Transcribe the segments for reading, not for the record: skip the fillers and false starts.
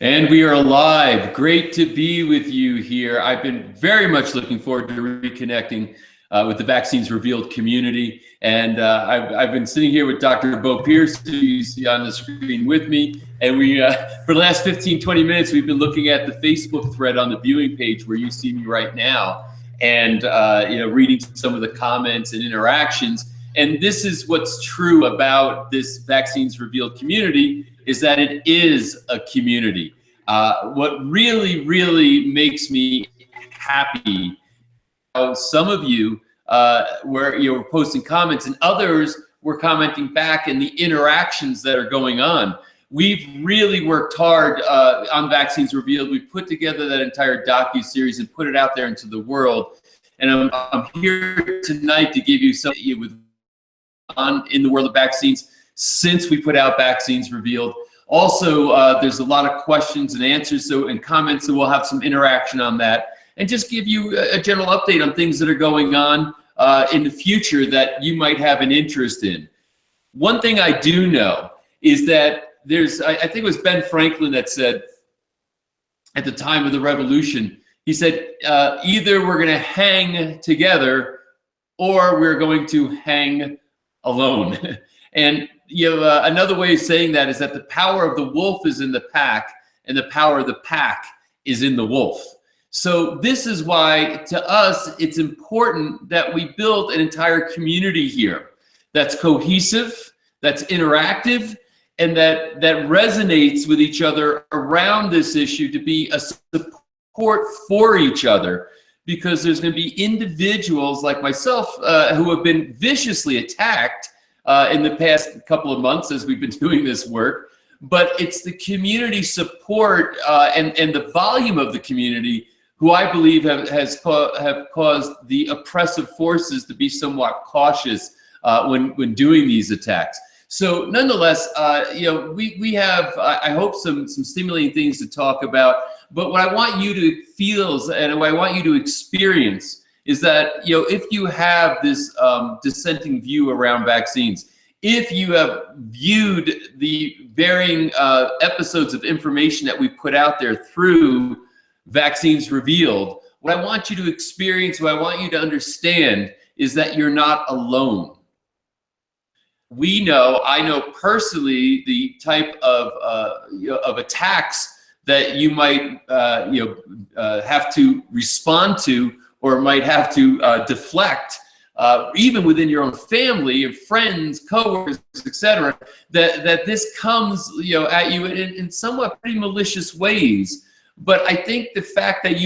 And we are live. Great to be with you here. I've been very much looking forward to reconnecting with the Vaccines Revealed community. And I've been sitting here with Dr. Bo Pierce, who you see on the screen with me. And we, for the last 15, 20 minutes, we've been looking at the Facebook thread on the viewing page where you see me right now, and reading some of the comments and interactions. And this is what's true about this Vaccines Revealed community, is that it is a community. What really, really makes me happy, some of you were posting comments and others were commenting back, and the interactions that are going on. We've really worked hard on Vaccines Revealed. We put together that entire docu-series and put it out there into the world. And I'm here tonight to give you something with in the world of vaccines since we put out Vaccines Revealed. Also, there's a lot of questions and answers and comments, so we'll have some interaction on that, and just give you a general update on things that are going on in the future that you might have an interest in. One thing I do know is that I think it was Ben Franklin that said at the time of the revolution, he said, either we're gonna hang together or we're going to hang alone. And another way of saying that is that the power of the wolf is in the pack, and the power of the pack is in the wolf. So this is why, to us, it's important that we build an entire community here that's cohesive, that's interactive, and that resonates with each other around this issue, to be a support for each other. Because there's going to be individuals like myself who have been viciously attacked in the past couple of months as we've been doing this work. But it's the community support and the volume of the community who I believe have caused the oppressive forces to be somewhat cautious when doing these attacks. So nonetheless, we have, I hope, some stimulating things to talk about. But what I want you to feel and what I want you to experience is that, if you have this dissenting view around vaccines, if you have viewed the varying episodes of information that we put out there through Vaccines Revealed, what I want you to experience, what I want you to understand, is that you're not alone. I know personally the type of attacks that you might have to respond to, or might have to deflect, even within your own family, your friends, coworkers, etc. That this comes at you in somewhat pretty malicious ways. But I think the fact that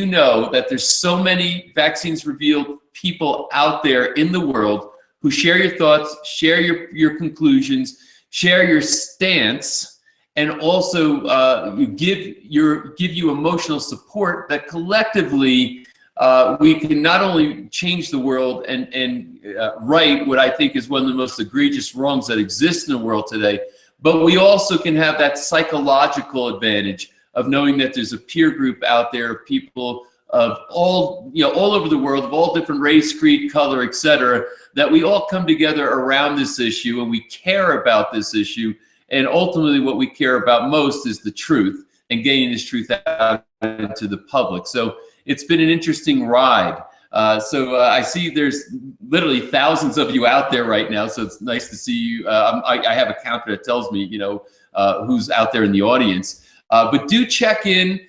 that there's so many Vaccines Revealed people out there in the world who share your thoughts, share your conclusions, share your stance, and also give you emotional support, that collectively we can not only change the world and right what I think is one of the most egregious wrongs that exist in the world today, but we also can have that psychological advantage of knowing that there's a peer group out there of people of all over the world, of all different race, creed, color, etc., that we all come together around this issue, and we care about this issue. And ultimately what we care about most is the truth, and getting this truth out into the public. So it's been an interesting ride. I see there's literally thousands of you out there right now, so it's nice to see you. I have a counter that tells me who's out there in the audience. But do check in,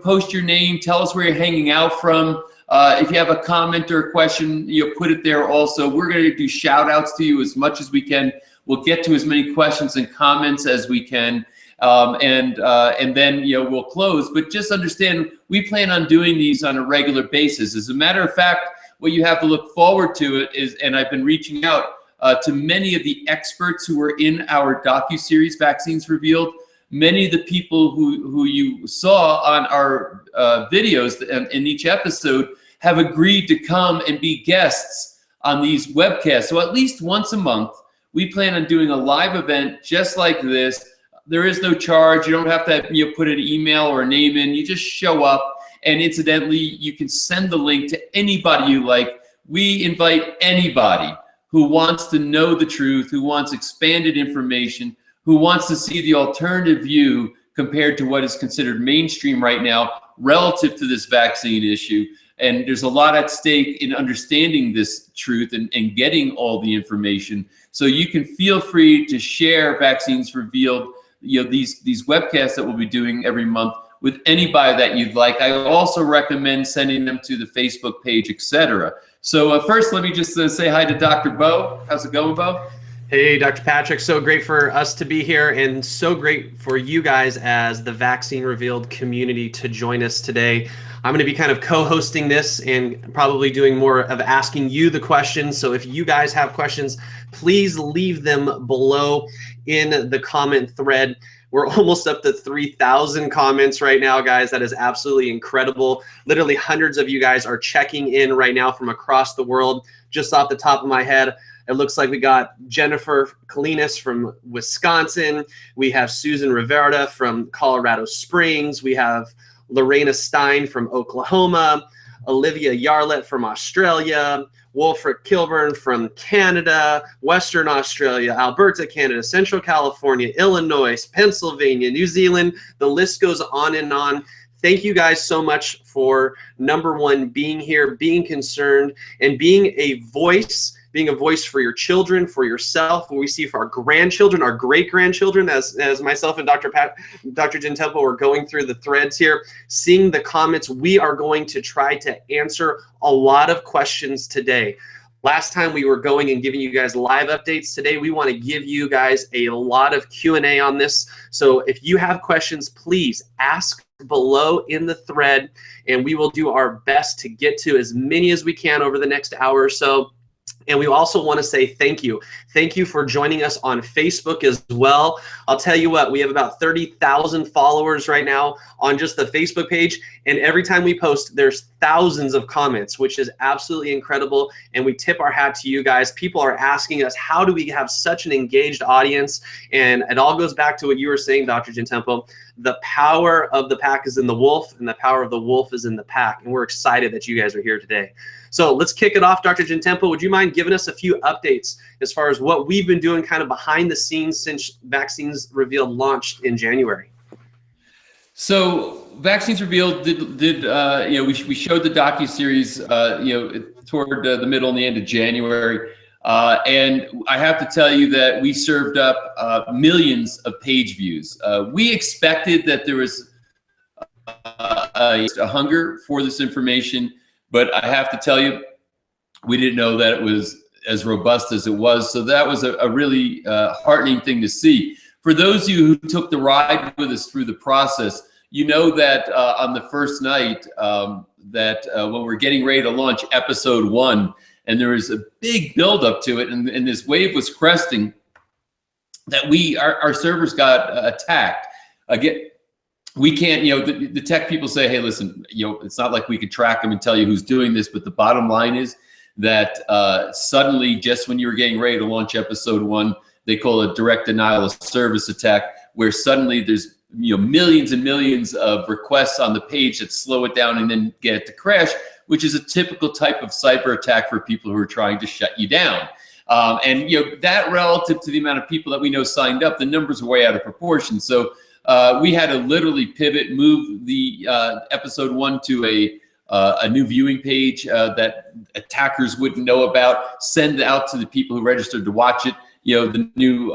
post your name, tell us where you're hanging out from. If you have a comment or a question, put it there also. We're going to do shout outs to you as much as we can. We'll get to as many questions and comments as we can. And then we'll close. But just understand, we plan on doing these on a regular basis. As a matter of fact, what you have to look forward to is, and I've been reaching out to many of the experts who were in our docu-series Vaccines Revealed. Many of the people who you saw on our videos in each episode have agreed to come and be guests on these webcasts. So at least once a month, we plan on doing a live event just like this. There is no charge. You don't have to put an email or a name in. You just show up, and incidentally, you can send the link to anybody you like. We invite anybody who wants to know the truth, who wants expanded information, who wants to see the alternative view compared to what is considered mainstream right now relative to this vaccine issue. And there's a lot at stake in understanding this truth and getting all the information. So you can feel free to share Vaccines Revealed, these webcasts that we'll be doing every month with anybody that you'd like. I also recommend sending them to the Facebook page, etc. So first, let me just say hi to Dr. Bo. How's it going, Bo? Hey, Dr. Patrick, so great for us to be here and so great for you guys as the Vaccine Revealed community to join us today. I'm going to be kind of co-hosting this and probably doing more of asking you the questions. So if you guys have questions, please leave them below in the comment thread. We're almost up to 3,000 comments right now, guys. That is absolutely incredible. Literally hundreds of you guys are checking in right now from across the world. Just off the top of my head, it looks like we got Jennifer Kalinas from Wisconsin. We have Susan Rivera from Colorado Springs. We have Lorena Stein from Oklahoma, Olivia Yarlett from Australia, Wolfric Kilburn from Canada, Western Australia, Alberta, Canada, Central California, Illinois, Pennsylvania, New Zealand. The list goes on and on. Thank you guys so much for, number one, being here, being concerned, and being a voice for your children, for yourself. We see for our grandchildren, our great-grandchildren, as myself and Dr. Gentempo are going through the threads here, seeing the comments. We are going to try to answer a lot of questions today. Last time we were going and giving you guys live updates. Today we want to give you guys a lot of Q&A on this. So if you have questions, please ask below in the thread, and we will do our best to get to as many as we can over the next hour or so. And we also want to say thank you. Thank you for joining us on Facebook as well. I'll tell you what, we have about 30,000 followers right now on just the Facebook page. And every time we post, there's thousands of comments, which is absolutely incredible. And we tip our hat to you guys. People are asking us, how do we have such an engaged audience? And it all goes back to what you were saying, Dr. Gentempo. The power of the pack is in the wolf, and the power of the wolf is in the pack. And we're excited that you guys are here today. So let's kick it off. Dr. Gentempo, would you mind giving us a few updates as far as what we've been doing kind of behind the scenes since Vaccines Revealed launched in January? So Vaccines Revealed we showed the docu-series toward the middle and the end of January. And I have to tell you that we served up millions of page views. We expected that there was a hunger for this information, but I have to tell you, we didn't know that it was as robust as it was. So that was a really heartening thing to see. For those of you who took the ride with us through the process, you know that on the first night when we're getting ready to launch episode 1, and there was a big buildup to it, and this wave was cresting, that our servers got attacked. Again, we can't, the tech people say, hey, listen, it's not like we could track them and tell you who's doing this, but the bottom line is that suddenly, just when you were getting ready to launch episode 1, they call it direct denial of service attack, where suddenly there's millions and millions of requests on the page that slow it down and then get it to crash, which is a typical type of cyber attack for people who are trying to shut you down. And that relative to the amount of people that we know signed up, the numbers are way out of proportion. So we had to literally pivot, move the episode 1 to a new viewing page that attackers wouldn't know about, send it out to the people who registered to watch it, the new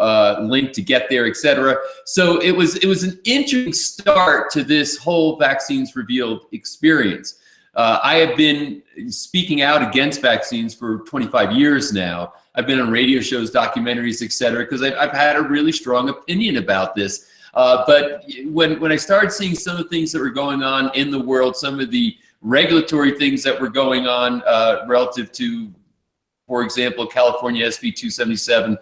link to get there, etc. So it was an interesting start to this whole Vaccines Revealed experience. I have been speaking out against vaccines for 25 years now. I've been on radio shows, documentaries, etc., because I've had a really strong opinion about this. But when I started seeing some of the things that were going on in the world, some of the regulatory things that were going on relative to, for example, California SB 277,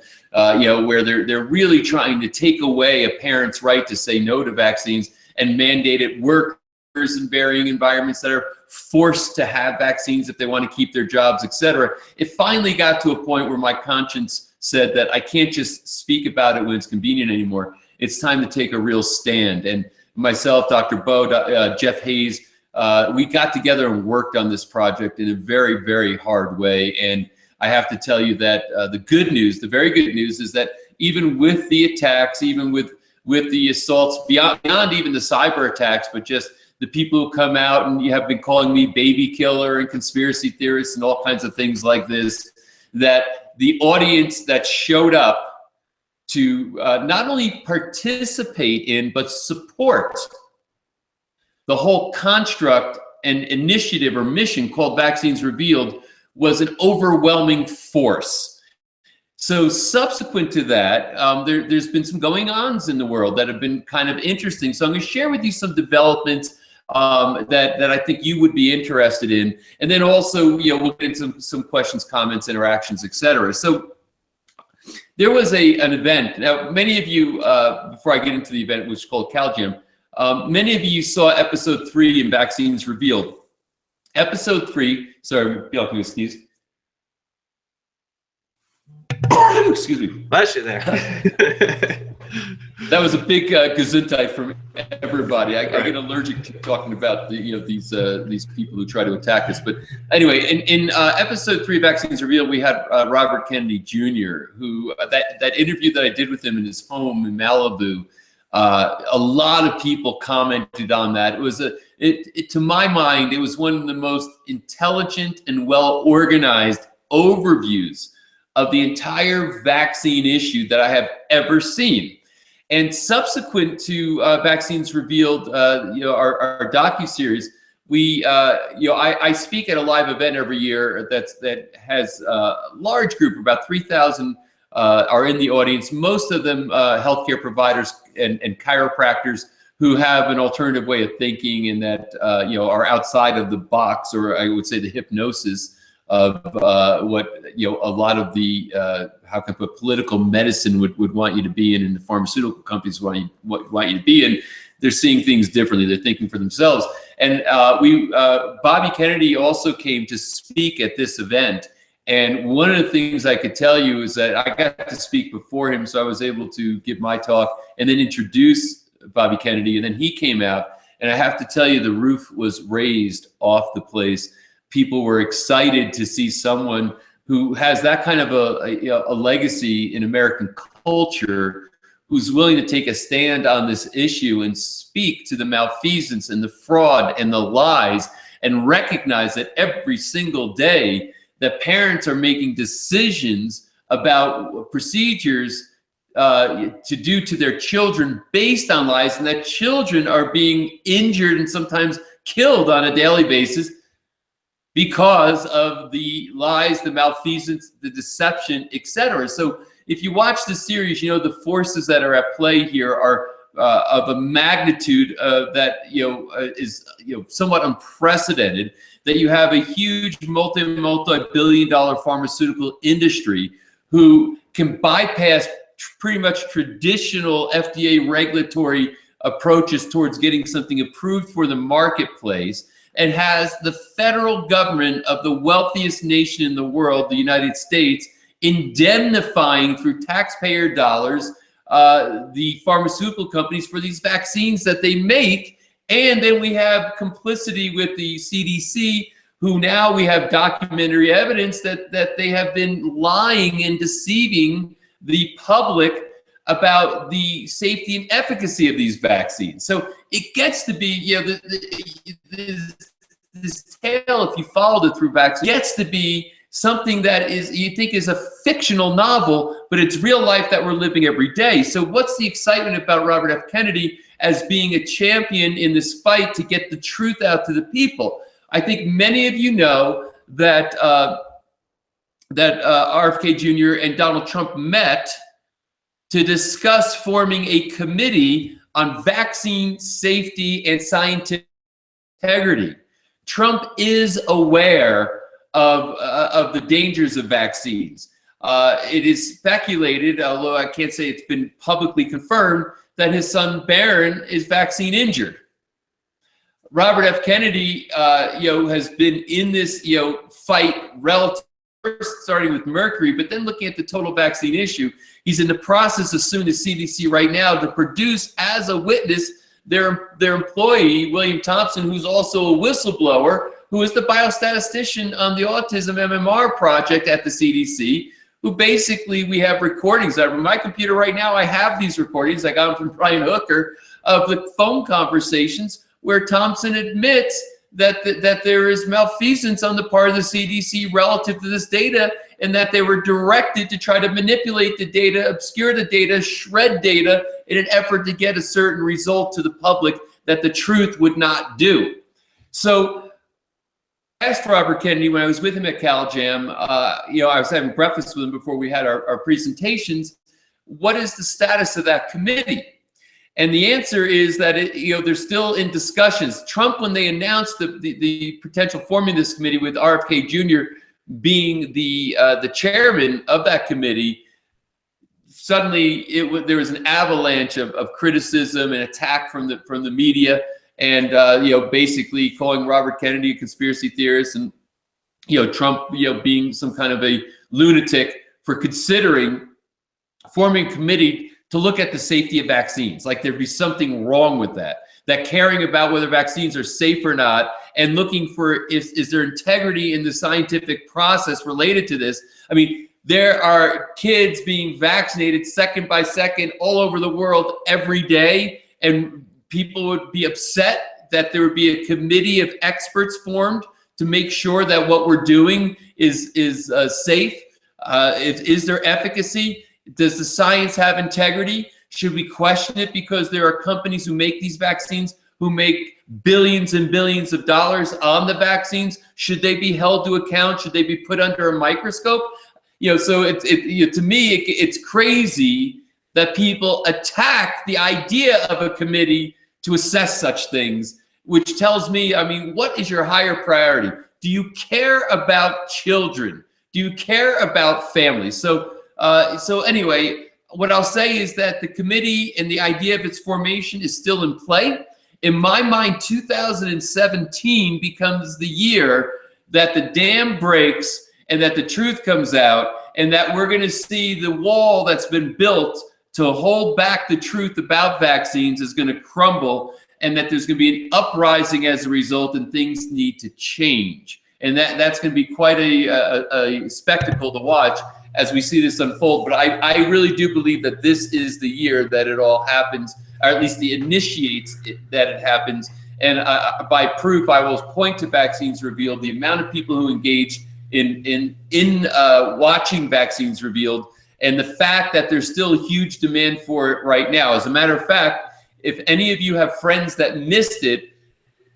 where they're really trying to take away a parent's right to say no to vaccines and mandate it workers in varying environments that are forced to have vaccines if they want to keep their jobs, etc. It finally got to a point where my conscience said that I can't just speak about it when it's convenient anymore. It's time to take a real stand. And myself, Dr. Bo, Jeff Hayes, we got together and worked on this project in a very, very hard way. And I have to tell you that the good news, the very good news, is that even with the attacks, even with with the assaults beyond even the cyber attacks, but just the people who come out and you have been calling me baby killer and conspiracy theorist and all kinds of things like this, that the audience that showed up to not only participate in, but support the whole construct and initiative or mission called Vaccines Revealed was an overwhelming force. So subsequent to that, there's been some going-ons in the world that have been kind of interesting. So I'm going to share with you some developments that I think you would be interested in, and then also, we'll get into some questions, comments, interactions, etc. So there was an event. Now, many of you, before I get into the event, which is called CalGem, many of you saw episode 3 in Vaccines Revealed. Episode 3. Sorry, y'all can excuse. Excuse me. Bless you there. That was a big gesundheit from everybody. I get allergic to talking about these people who try to attack us. But anyway, in episode 3 of Vaccines Revealed, we had Robert Kennedy Jr., who that interview that I did with him in his home in Malibu. A lot of people commented on that. It was to my mind, it was one of the most intelligent and well-organized overviews of the entire vaccine issue that I have ever seen. And subsequent to Vaccines Revealed, our docu-series, I speak at a live event every year that has a large group, about 3,000 are in the audience. Most of them healthcare providers and chiropractors who have an alternative way of thinking and that are outside of the box, or I would say the hypnosis of what a lot of the how can I put, political medicine would want you to be in, and the pharmaceutical companies want you to be in. They're seeing things differently. They're thinking for themselves. And Bobby Kennedy also came to speak at this event. And one of the things I could tell you is that I got to speak before him, so I was able to give my talk and then introduce Bobby Kennedy. And then he came out, and I have to tell you, the roof was raised off the place. People were excited to see someone who has that kind of a legacy in American culture, who's willing to take a stand on this issue and speak to the malfeasance and the fraud and the lies, and recognize that every single day that parents are making decisions about procedures to do to their children based on lies, and that children are being injured and sometimes killed on a daily basis because of the lies, the malfeasance, the deception, etc. So if you watch the series, the forces that are at play here are of a magnitude that is somewhat unprecedented. That you have a huge multi-billion-dollar pharmaceutical industry who can bypass pretty much traditional FDA regulatory approaches towards getting something approved for the marketplace, and has the federal government of the wealthiest nation in the world, the United States, indemnifying through taxpayer dollars the pharmaceutical companies for these vaccines that they make. And then we have complicity with the CDC, who now we have documentary evidence that they have been lying and deceiving the public about the safety and efficacy of these vaccines. So it gets to be, this tale, if you followed it through vaccines, gets to be something that you think is a fictional novel, but it's real life that we're living every day. So what's the excitement about Robert F. Kennedy as being a champion in this fight to get the truth out to the people? I think many of you know that RFK Jr. and Donald Trump met to discuss forming a committee on vaccine safety and scientific integrity. Trump is aware of the dangers of vaccines. It is speculated, although I can't say it's been publicly confirmed, that his son Barron is vaccine injured. Robert F. Kennedy, has been in this, fight relative, first starting with Mercury, but then looking at the total vaccine issue. He's in the process of suing the CDC right now to produce as a witness their employee, William Thompson, who's also a whistleblower, who is the biostatistician on the autism MMR project at the CDC, who basically, we have recordings. On my computer right now, I have these recordings. I got them from Brian Hooker of the phone conversations where Thompson admits that there is malfeasance on the part of the CDC relative to this data, and that they were directed to try to manipulate the data, obscure the data, shred data in an effort to get a certain result to the public that the truth would not do. So I asked Robert Kennedy when I was with him at CalJam, I was having breakfast with him before we had our presentations, what is the status of that committee? And the answer is that they're still in discussions. Trump, when they announced the potential forming of this committee with RFK Jr. being the chairman of that committee, suddenly there was an avalanche of criticism and attack from the media, and basically calling Robert Kennedy a conspiracy theorist, and Trump being some kind of a lunatic for considering forming a committee to look at the safety of vaccines. Like there'd be something wrong with that caring about whether vaccines are safe or not, and looking for is there integrity in the scientific process related to this. I mean, there are kids being vaccinated second by second all over the world every day, and people would be upset that there would be a committee of experts formed to make sure that what we're doing is safe. Is there efficacy? Does the science have integrity? Should we question it because there are companies who make these vaccines who make billions and billions of dollars on the vaccines? Should they be held to account? Should they be put under a microscope? So to me, it's crazy that people attack the idea of a committee to assess such things, which tells me, I mean, what is your higher priority? Do you care about children? Do you care about families? So anyway, what I'll say is that the committee and the idea of its formation is still in play. In my mind, 2017 becomes the year that the dam breaks and that the truth comes out, and that we're going to see the wall that's been built to hold back the truth about vaccines is going to crumble, and that there's going to be an uprising as a result, and things need to change. And that's going to be quite a spectacle to watch as we see this unfold. But I really do believe that this is the year that it all happens, or at least the initiates that it happens. And by proof, I will point to Vaccines Revealed, the amount of people who engaged in watching Vaccines Revealed, and the fact that there's still a huge demand for it right now. As a matter of fact, if any of you have friends that missed it,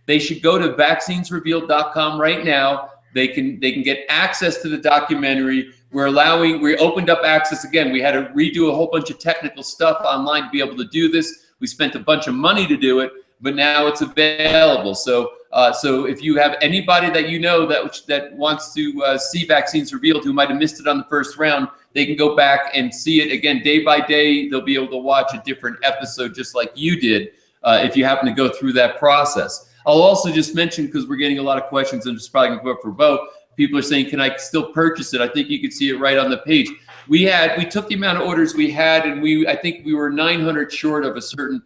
they should go to vaccinesrevealed.com right now. They can get access to the documentary. We opened up access again. We had to redo a whole bunch of technical stuff online to be able to do this. We spent a bunch of money to do it, but now it's available. So if you have anybody that you know that wants to see Vaccines Revealed, who might have missed it on the first round, they can go back and see it again day by day. They'll be able to watch a different episode just like you did if you happen to go through that process. I'll also just mention, because we're getting a lot of questions, and it's probably going to go up for Bo. People are saying, can I still purchase it? I think you can see it right on the page. We took the amount of orders we had, and I think we were 900 short of a certain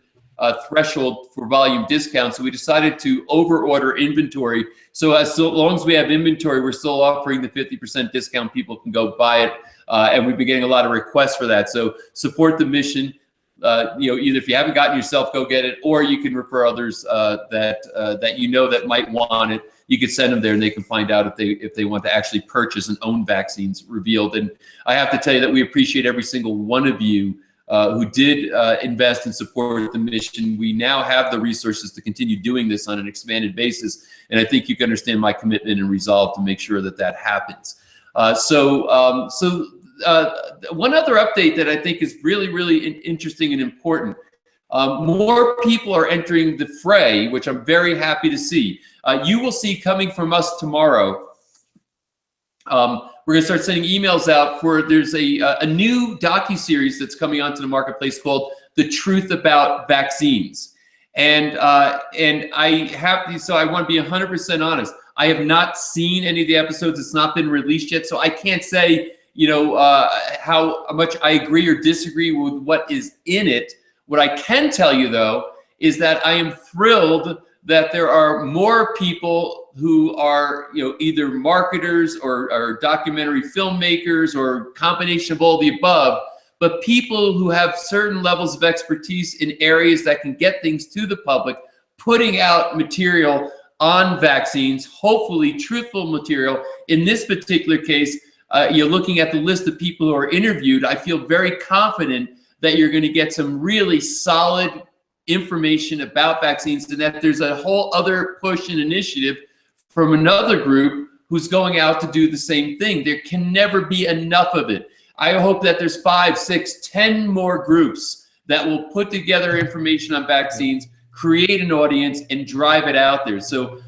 threshold for volume discount. So we decided to over order inventory. So long as we have inventory, we're still offering the 50% discount. People can go buy it. And we've been getting a lot of requests for that. So support the mission. Either if you haven't gotten yourself, go get it, or you can refer others that that might want it. You could send them there, and they can find out if they want to actually purchase and own Vaccines Revealed. And I have to tell you that we appreciate every single one of you who did invest and support the mission. We now have the resources to continue doing this on an expanded basis, and I think you can understand my commitment and resolve to make sure that happens. One other update that I think is really, really interesting and important. More people are entering the fray, which I'm very happy to see. You will see coming from us tomorrow. We're going to start sending emails out there's a new docu-series that's coming onto the marketplace called The Truth About Vaccines. And so I want to be 100% honest. I have not seen any of the episodes. It's not been released yet. So I can't say, how much I agree or disagree with what is in it. What I can tell you, though, is that I am thrilled that there are more people who are, either marketers or documentary filmmakers or combination of all the above, but people who have certain levels of expertise in areas that can get things to the public, putting out material on vaccines, hopefully truthful material. In this particular case, you're looking at the list of people who are interviewed. I feel very confident that you're going to get some really solid information about vaccines, and that there's a whole other push and initiative from another group who's going out to do the same thing. There can never be enough of it. I hope that there's 5, 6, 10 more groups that will put together information on vaccines, create an audience, and drive it out there. So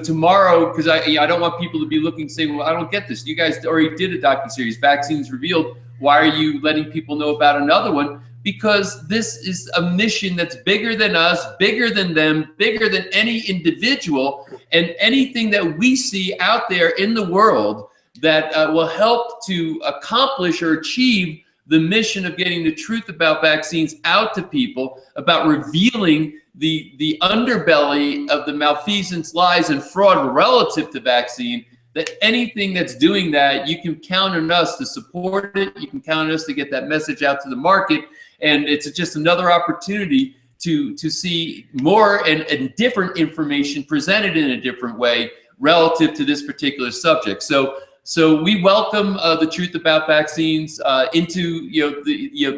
tomorrow, because I don't want people to be looking saying, well, I don't get this. You guys already did a docu-series, Vaccines Revealed. Why are you letting people know about another one? Because this is a mission that's bigger than us, bigger than them, bigger than any individual, and anything that we see out there in the world that will help to accomplish or achieve the mission of getting the truth about vaccines out to people, about revealing the underbelly of the malfeasance, lies, and fraud relative to vaccine. That anything that's doing that, you can count on us to support it. You can count on us to get that message out to the market. And it's just another opportunity to see more and different information presented in a different way relative to this particular subject. So we welcome the truth about vaccines into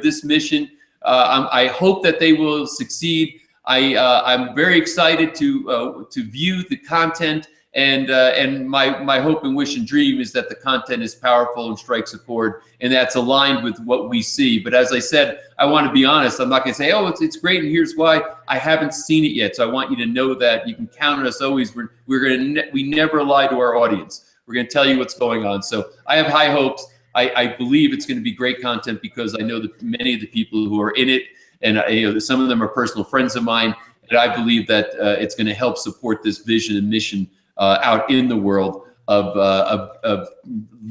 this mission. I hope that they will succeed. I'm very excited to view the content, and my hope and wish and dream is that the content is powerful and strikes a chord, and that's aligned with what we see. But as I said, I want to be honest. I'm not going to say, oh, it's great and here's why. I haven't seen it yet, so I want you to know that you can count on us always. We never lie to our audience. We're going to tell you what's going on. So I have high hopes. I believe it's going to be great content because I know that many of the people who are in it, and some of them are personal friends of mine, and I believe that it's going to help support this vision and mission out in the world of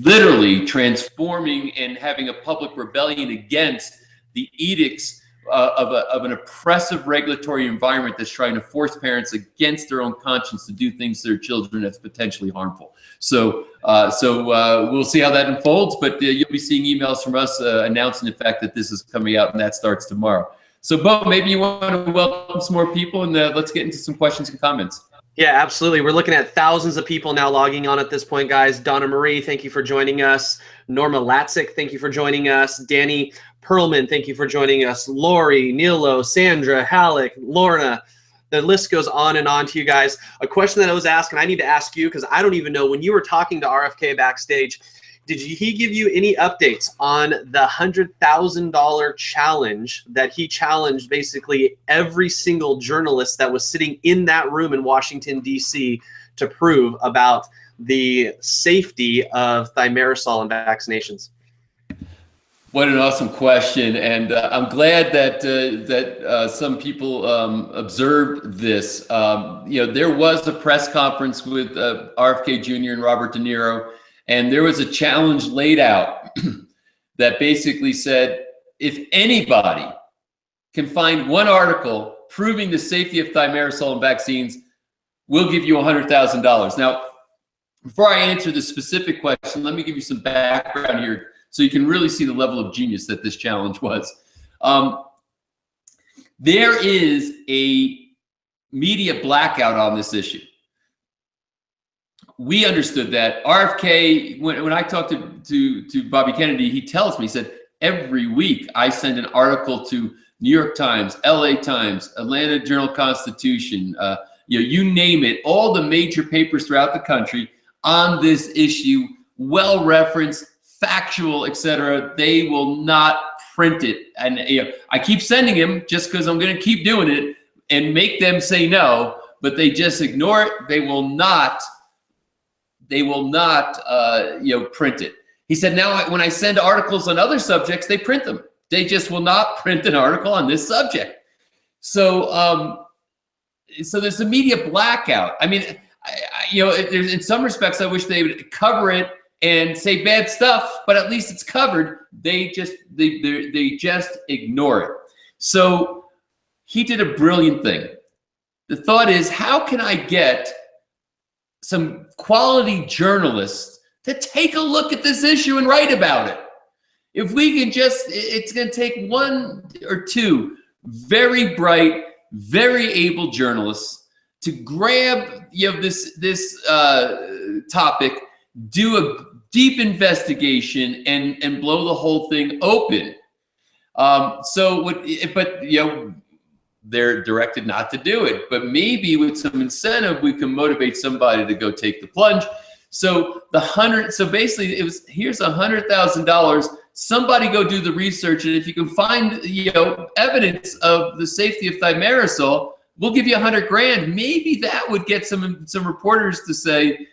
literally transforming and having a public rebellion against the edicts of an oppressive regulatory environment that's trying to force parents against their own conscience to do things to their children that's potentially harmful. So we'll see how that unfolds, but you'll be seeing emails from us announcing the fact that this is coming out, and that starts tomorrow. So Bo, maybe you want to welcome some more people, and let's get into some questions and comments. Yeah, absolutely. We're looking at thousands of people now logging on at this point, guys. Donna Marie, thank you for joining us. Norma Latzik, thank you for joining us. Danny Perlman, thank you for joining us. Lori, Nilo, Sandra, Halleck, Lorna. The list goes on and on to you guys. A question that I was asked, and I need to ask you because I don't even know, when you were talking to RFK backstage, did he give you any updates on the $100,000 challenge that he challenged basically every single journalist that was sitting in that room in Washington, D.C. to prove about the safety of thimerosal and vaccinations? What an awesome question, and I'm glad that some people observed this. There was a press conference with RFK Jr. and Robert De Niro, and there was a challenge laid out that basically said, if anybody can find one article proving the safety of thimerosal and vaccines, we'll give you $100,000. Now, before I answer the specific question, let me give you some background here, so you can really see the level of genius that this challenge was. There is a media blackout on this issue. We understood that. RFK, when I talked to Bobby Kennedy, he tells me, he said, every week I send an article to New York Times, LA Times, Atlanta Journal-Constitution, you name it, all the major papers throughout the country on this issue, well-referenced, factual, etc. They will not print it. And I keep sending him just because I'm going to keep doing it and make them say no, but they just ignore it. They will not print it. He said, now when I send articles on other subjects, they print them. They just will not print an article on this subject. So there's a media blackout. I mean, there's, in some respects, I wish they would cover it and say bad stuff, but at least it's covered. They just ignore it. So he did a brilliant thing. The thought is, how can I get some quality journalists to take a look at this issue and write about it. If we can just, it's going to take one or two very bright, very able journalists to grab this topic, do a deep investigation, and blow the whole thing open. They're directed not to do it, but maybe with some incentive, we can motivate somebody to go take the plunge. So basically it was, here's $100,000. Somebody go do the research, and if you can find evidence of the safety of thimerosal, we'll give you $100,000. Maybe that would get some reporters to say,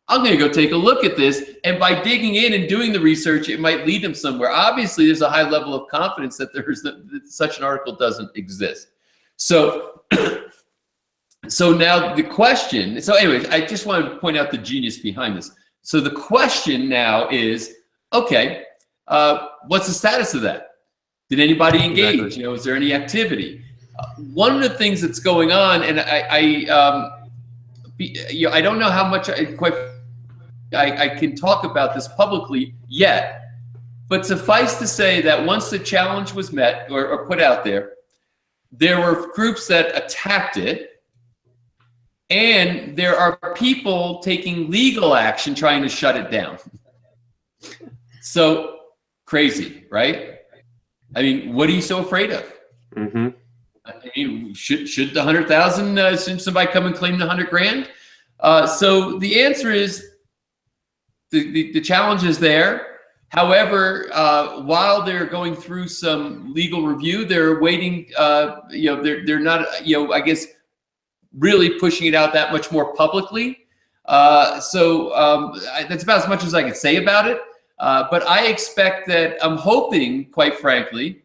I'm going to go take a look at this. And by digging in and doing the research, it might lead them somewhere. Obviously, there's a high level of confidence that that such an article doesn't exist. So now the question. So anyways, I just wanted to point out the genius behind this. So the question now is, okay, what's the status of that? Did anybody engage? Exactly. Is there any activity? One of the things that's going on, and I don't know how much I can talk about this publicly yet, but suffice to say that once the challenge was met or put out there were groups that attacked it, and there are people taking legal action trying to shut it down. So crazy, right? I mean, what are you so afraid of? Mm-hmm. I mean, should the 100,000? Should somebody come and claim the $100,000? So the answer is the challenge is there. However, while they're going through some legal review, they're waiting. They're not. I guess really pushing it out that much more publicly. That's about as much as I can say about it. But I expect that, I'm hoping, quite frankly,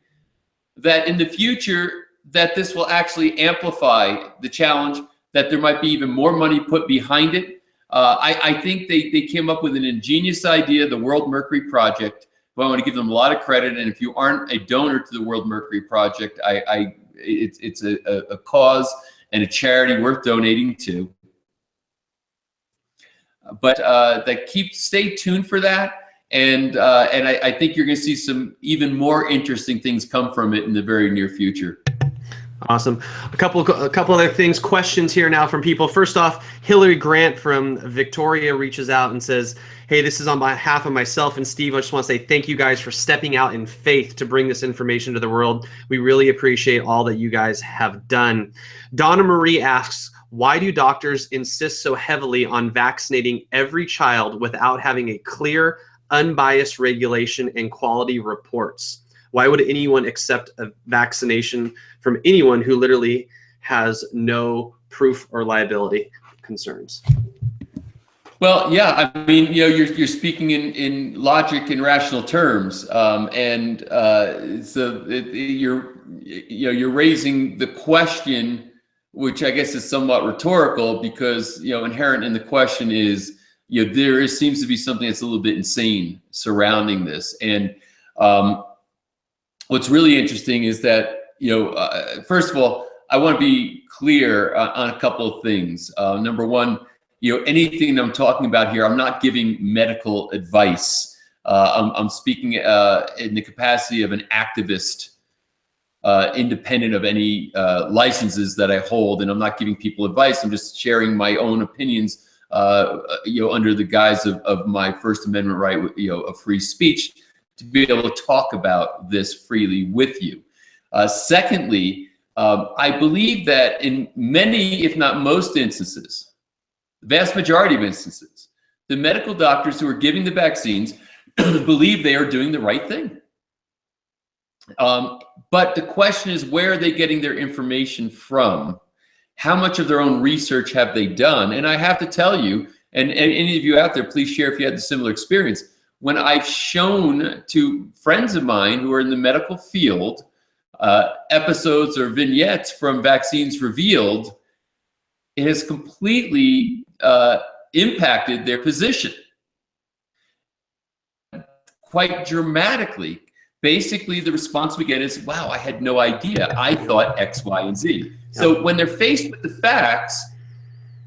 that in the future that this will actually amplify the challenge, that there might be even more money put behind it. I think they came up with an ingenious idea, the World Mercury Project. But I want to give them a lot of credit. And if you aren't a donor to the World Mercury Project, it's a cause and a charity worth donating to. But stay tuned for that. And I think you're going to see some even more interesting things come from it in the very near future. Awesome. A couple other things, questions here now from people. First off, Hillary Grant from Victoria reaches out and says, hey, this is on behalf of myself and Steve. I just want to say thank you guys for stepping out in faith to bring this information to the world. We really appreciate all that you guys have done. Donna Marie asks, why do doctors insist so heavily on vaccinating every child without having a clear, unbiased regulation and quality reports? Why would anyone accept a vaccination from anyone who literally has no proof or liability concerns? Well, yeah, I mean, you're speaking in logic and rational terms, so you're raising the question, which I guess is somewhat rhetorical, because inherent in the question is there seems to be something that's a little bit insane surrounding this. And what's really interesting is that first of all, I want to be clear on a couple of things. Number one, anything I'm talking about here, I'm not giving medical advice. I'm speaking in the capacity of an activist, independent of any licenses that I hold, and I'm not giving people advice. I'm just sharing my own opinions, under the guise of my First Amendment right, of free speech, to be able to talk about this freely with you. Secondly, I believe that in many, if not most instances, the vast majority of instances, the medical doctors who are giving the vaccines believe they are doing the right thing. But the question is, where are they getting their information from? How much of their own research have they done? And I have to tell you, and any of you out there, please share if you had the similar experience. When I've shown to friends of mine who are in the medical field episodes or vignettes from Vaccines Revealed, it has completely impacted their position quite dramatically. Basically, the response we get is, wow, I had no idea. I thought X, Y, and Z. So when they're faced with the facts,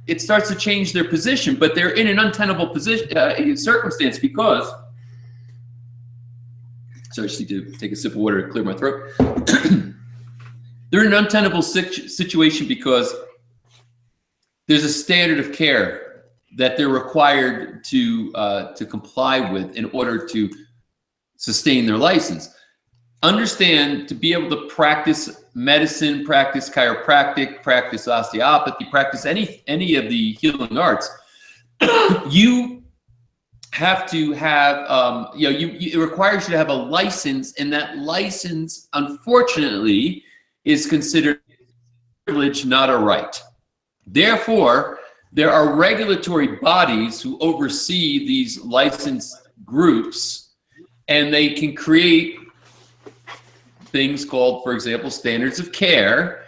it starts to change their position, but they're in an untenable position, circumstance because, sorry, I just need to take a sip of water to clear my throat. They're in an untenable situation because there's a standard of care that they're required to comply with in order to sustain their license. Understand, to be able to practice medicine, practice chiropractic, practice osteopathy, practice any of the healing arts, you have to have, it requires you to have a license, and that license, unfortunately, is considered a privilege, not a right. Therefore, there are regulatory bodies who oversee these licensed groups, and they can create things called, for example, standards of care,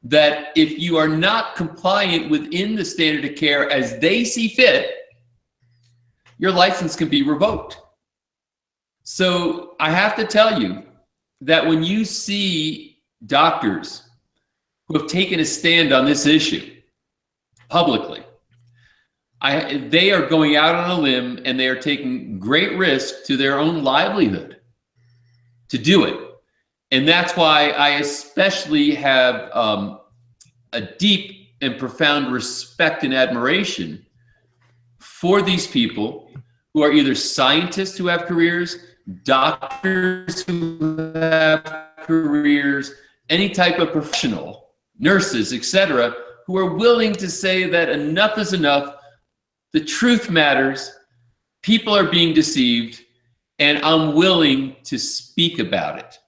that if you are not compliant within the standard of care as they see fit, your license can be revoked. So I have to tell you that when you see doctors who have taken a stand on this issue publicly, they are going out on a limb and they are taking great risk to their own livelihood to do it. And that's why I especially have a deep and profound respect and admiration for these people who are either scientists who have careers, doctors who have careers, any type of professional, nurses, etc., who are willing to say that enough is enough, the truth matters, people are being deceived, and I'm willing to speak about it.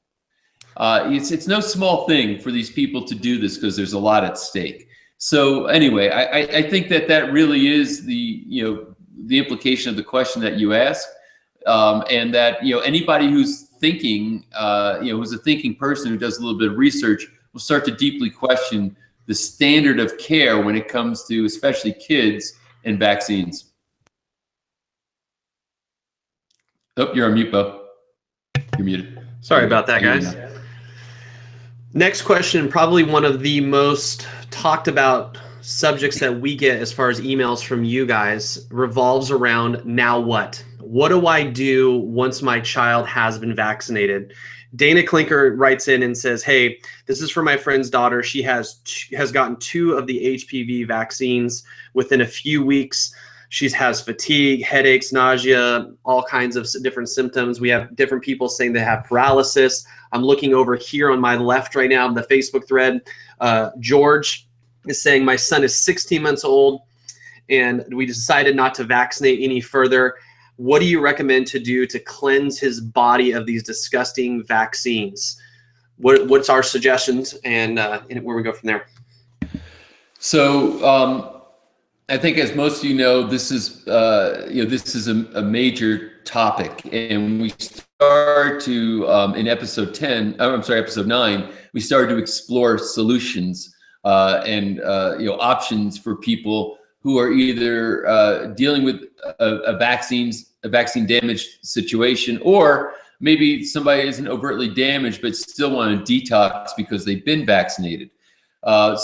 It's no small thing for these people to do this because there's a lot at stake. So anyway, I think that really is the implication of the question that you asked, and that anybody who's thinking, who's a thinking person who does a little bit of research will start to deeply question the standard of care when it comes to especially kids and vaccines. Oh, you're on mute, Bo. You're muted. Sorry about that, guys. Next question, probably one of the most talked about subjects that we get as far as emails from you guys, revolves around now what? What do I do once my child has been vaccinated? Dana Klinker writes in and says, hey, this is for my friend's daughter. She has gotten 2 of the HPV vaccines within a few weeks. She has fatigue, headaches, nausea, all kinds of different symptoms. We have different people saying they have paralysis. I'm looking over here on my left right now in the Facebook thread. George is saying, my son is 16 months old and we decided not to vaccinate any further. What do you recommend to do to cleanse his body of these disgusting vaccines? What's our suggestions, and where we go from there? So I think, as most of you know, this is a major topic, and we start to in episode 9, we started to explore solutions and options for people who are either dealing with a vaccine damaged situation, or maybe somebody isn't overtly damaged but still want to detox because they've been vaccinated. And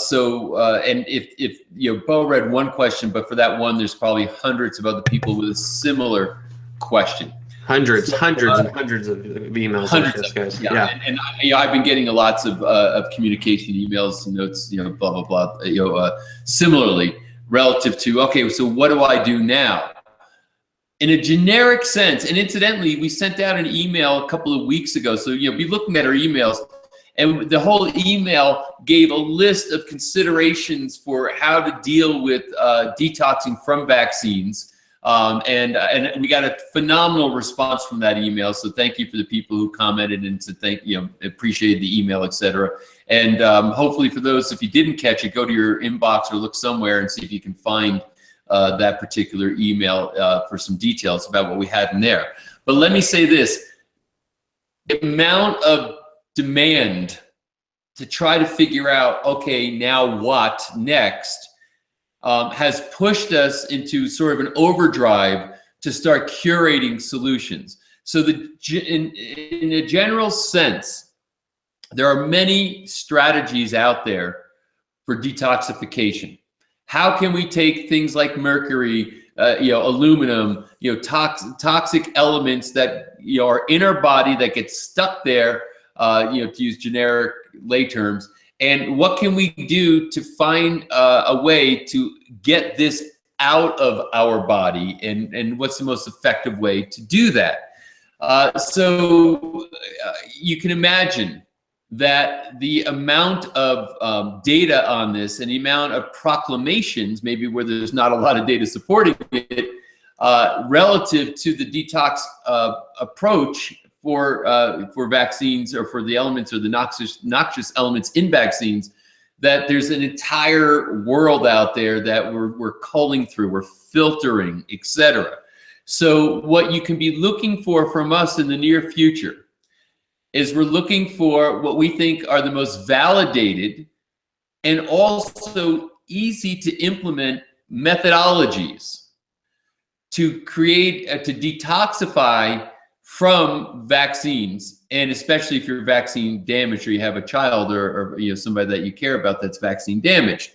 if Bo read one question, but for that one, there's probably hundreds of other people with a similar question. Hundreds of emails. Hundreds like this, of guys. Yeah. And I've been getting lots of communication emails, notes, blah, blah, blah, similarly relative to, okay, so what do I do now? In a generic sense, and incidentally, we sent out an email a couple of weeks ago, so be looking at our emails, and the whole email gave a list of considerations for how to deal with detoxing from vaccines. And we got a phenomenal response from that email. So thank you for the people who commented and to appreciated the email, etc. And hopefully for those, if you didn't catch it, go to your inbox or look somewhere and see if you can find that particular email for some details about what we had in there. But let me say this, the amount of demand to try to figure out, okay, now what next, has pushed us into sort of an overdrive to start curating solutions. So in a general sense, there are many strategies out there for detoxification. How can we take things like mercury, aluminum, toxic elements that are in our body that get stuck there, to use generic lay terms, and what can we do to find a way to get this out of our body, and what's the most effective way to do that? So you can imagine that the amount of data on this and the amount of proclamations, maybe where there's not a lot of data supporting it, relative to the detox approach for vaccines, or for the elements, or the noxious elements in vaccines, that there's an entire world out there that we're culling through, we're filtering, etc. So what you can be looking for from us in the near future is we're looking for what we think are the most validated and also easy to implement methodologies to create, to detoxify from vaccines, and especially if you're vaccine damaged, or you have a child, or somebody that you care about that's vaccine damaged.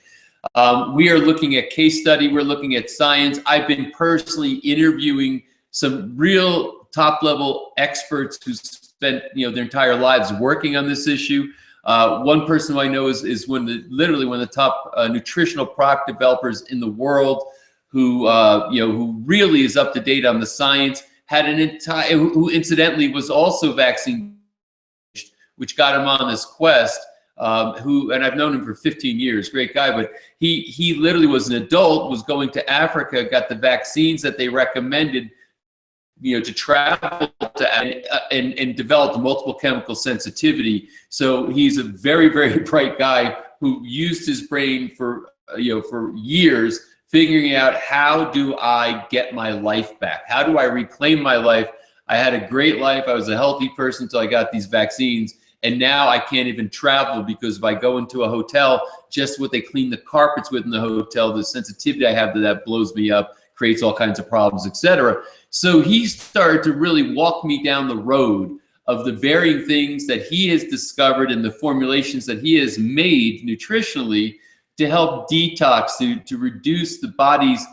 We are looking at case study, we're looking at science. I've been personally interviewing some real top-level experts who spent their entire lives working on this issue. One person who I know is literally one of the top nutritional product developers in the world, who who really is up to date on the science. Had an entire, who incidentally was also vaccine, which got him on this quest. And I've known him for 15 years, great guy, but he literally was an adult, was going to Africa, got the vaccines that they recommended, to travel to, and developed multiple chemical sensitivity. So he's a very, very bright guy who used his brain for years, figuring out, how do I get my life back? How do I reclaim my life? I had a great life. I was a healthy person until I got these vaccines. And now I can't even travel, because if I go into a hotel, just what they clean the carpets with in the hotel, the sensitivity I have to that blows me up, creates all kinds of problems, etc. So he started to really walk me down the road of the varying things that he has discovered and the formulations that he has made nutritionally to help detox, to reduce the body's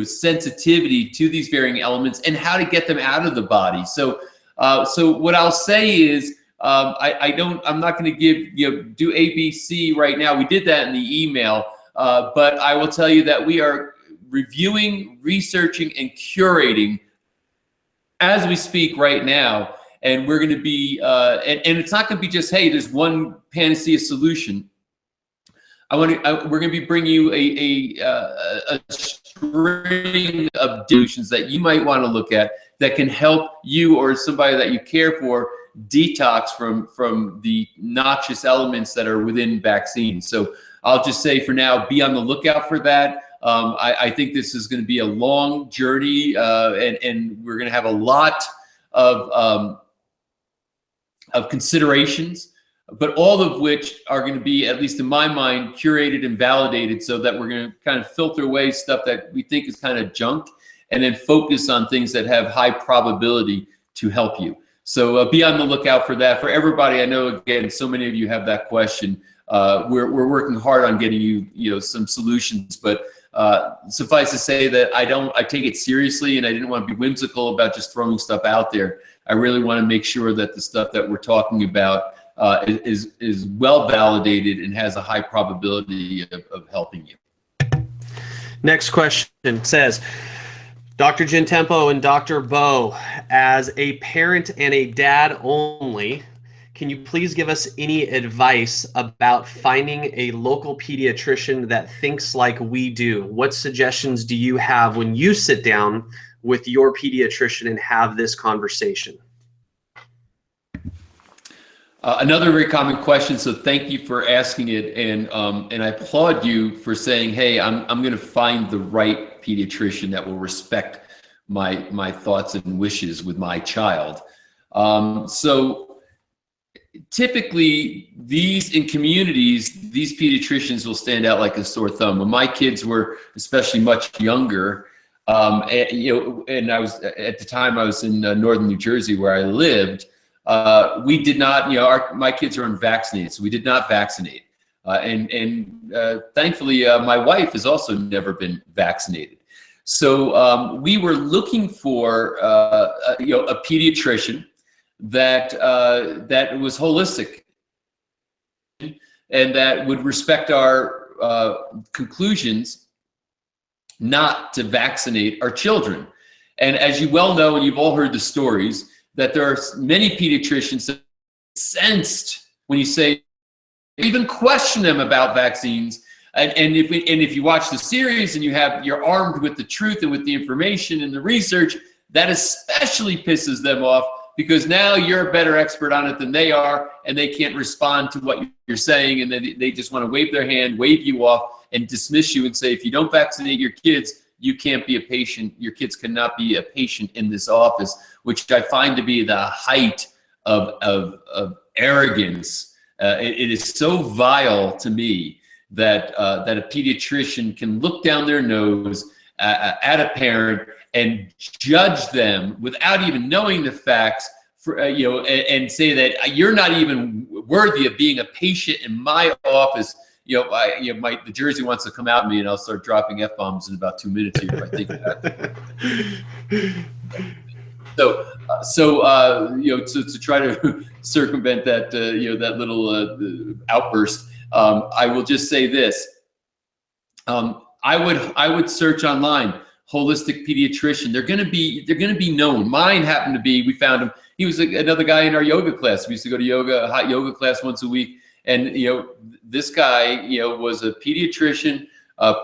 sensitivity to these varying elements, and how to get them out of the body. So what I'll say is, I'm not going to give do ABC right now. We did that in the email, but I will tell you that we are reviewing, researching, and curating as we speak right now. And we're going to be, and it's not going to be just, hey, there's one panacea solution. We're going to be bringing you a string of solutions that you might want to look at that can help you or somebody that you care for detox from the noxious elements that are within vaccines. So I'll just say for now, be on the lookout for that. I think this is going to be a long journey, and we're going to have a lot of considerations, but all of which are going to be, at least in my mind, curated and validated, so that we're going to kind of filter away stuff that we think is kind of junk, and then focus on things that have high probability to help you. So be on the lookout for that. For everybody, I know, again, so many of you have that question. We're working hard on getting you some solutions, but suffice to say that I take it seriously, and I didn't want to be whimsical about just throwing stuff out there. I really want to make sure that the stuff that we're talking about is well validated and has a high probability of helping you. Next question says, Dr. Gentempo and Dr. Bo, as a parent and a dad only, can you please give us any advice about finding a local pediatrician that thinks like we do? What suggestions do you have when you sit down with your pediatrician and have this conversation? Another very common question, so thank you for asking it, and I applaud you for saying, hey, I'm going to find the right pediatrician that will respect my thoughts and wishes with my child. So typically, in communities, these pediatricians will stand out like a sore thumb. When my kids were especially much younger, and I was at the time I was in northern New Jersey where I lived. We did not, my kids are unvaccinated, so we did not vaccinate. Thankfully, my wife has also never been vaccinated. So we were looking for a pediatrician that was holistic and that would respect our conclusions not to vaccinate our children. And as you well know, and you've all heard the stories, that there are many pediatricians that sensed when you say, even question them about vaccines. And if you watch the series and you're armed with the truth and with the information and the research, that especially pisses them off, because now you're a better expert on it than they are, and they can't respond to what you're saying, and then they just want to wave their hand, wave you off, and dismiss you and say, if you don't vaccinate your kids, you can't be a patient. Your kids cannot be a patient in this office, which I find to be the height of arrogance. It is so vile to me that a pediatrician can look down their nose at a parent and judge them without even knowing the facts, and say that you're not even worthy of being a patient in my office. The Jersey wants to come out at me, and I'll start dropping F-bombs in about 2 minutes here if I think about it. To try to circumvent that, that little outburst, I will just say this. I would search online, holistic pediatrician. They're going to be known. Mine happened to be, we found him. He was another guy in our yoga class. We used to go to a hot yoga class once a week. And, this guy, was a pediatrician,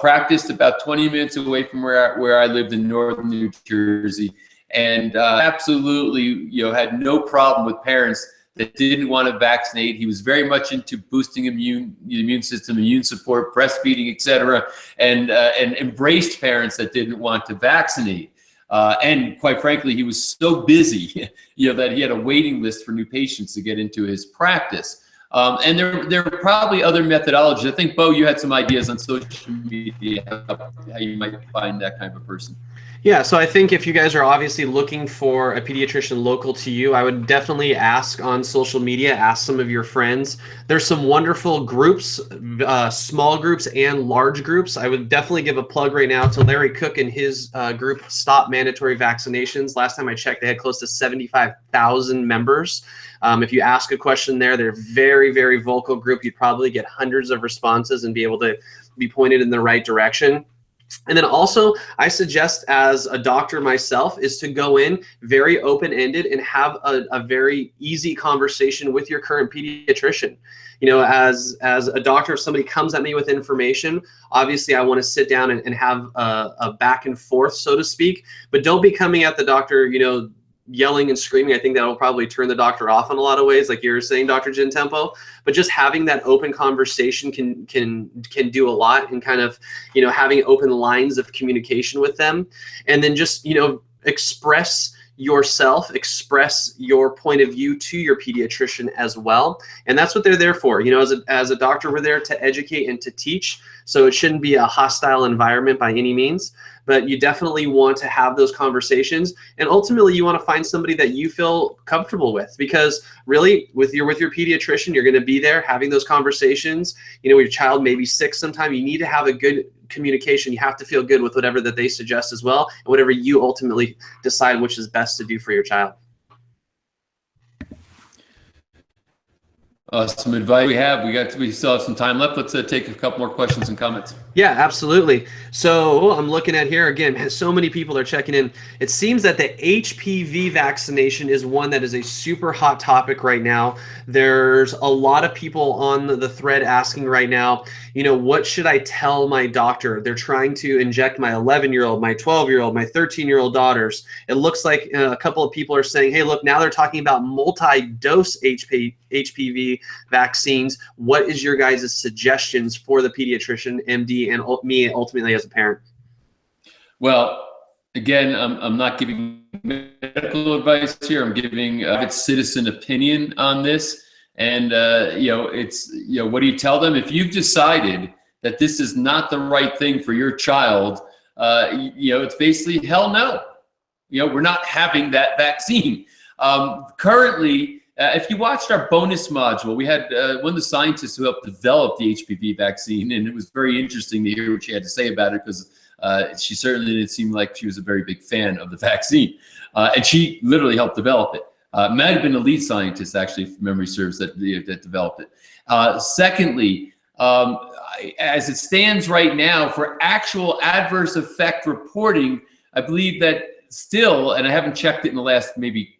practiced about 20 minutes away from where I lived in northern New Jersey. And absolutely, had no problem with parents that didn't want to vaccinate. He was very much into boosting the immune system, immune support, breastfeeding, etc., and embraced parents that didn't want to vaccinate. And quite frankly, he was so busy, that he had a waiting list for new patients to get into his practice. And there are probably other methodologies. I think, Bo, you had some ideas on social media, how you might find that kind of a person. Yeah, so I think if you guys are obviously looking for a pediatrician local to you, I would definitely ask on social media, ask some of your friends. There's some wonderful groups, small groups and large groups. I would definitely give a plug right now to Larry Cook and his group, Stop Mandatory Vaccinations. Last time I checked, they had close to 75,000 members. If you ask a question there, they're a very, very vocal group. You'd probably get hundreds of responses and be able to be pointed in the right direction. And then also, I suggest as a doctor myself is to go in very open-ended and have a very easy conversation with your current pediatrician. As a doctor, if somebody comes at me with information, obviously I want to sit down and have a back and forth, so to speak. But don't be coming at the doctor, yelling and screaming. I think that will probably turn the doctor off in a lot of ways, like you're saying, Dr. Gentempo. But just having that open conversation can do a lot, and kind of, having open lines of communication with them, and then just, express yourself, express your point of view to your pediatrician as well. And that's what they're there for. As a doctor, we're there to educate and to teach. So it shouldn't be a hostile environment by any means, but you definitely want to have those conversations. And ultimately you want to find somebody that you feel comfortable with, because really with your pediatrician, you're going to be there having those conversations. Your child may be sick sometime. You need to have a good communication. You have to feel good with whatever that they suggest as well, and whatever you ultimately decide which is best to do for your child. Some advice we still have some time left. Let's take a couple more questions and comments. Yeah, absolutely. So I'm looking at here again, so many people are checking in. It seems that the HPV vaccination is one that is a super hot topic right now. There's a lot of people on the thread asking right now, what should I tell my doctor? They're trying to inject my 11-year-old, my 12-year-old, my 13-year-old daughters. It looks like a couple of people are saying, hey, look, now they're talking about multi-dose HPV vaccines. What is your guys' suggestions for the pediatrician, MD, and me ultimately as a parent? Well, again, I'm not giving medical advice here. I'm giving its citizen opinion on this. And what do you tell them? If you've decided that this is not the right thing for your child, it's basically hell no. We're not having that vaccine. Currently, if you watched our bonus module, we had one of the scientists who helped develop the HPV vaccine, and it was very interesting to hear what she had to say about it, because she certainly didn't seem like she was a very big fan of the vaccine. And she literally helped develop it. Might have been the lead scientist, actually, if memory serves, that developed it. Secondly, as it stands right now, for actual adverse effect reporting, I believe that still, and I haven't checked it in the last maybe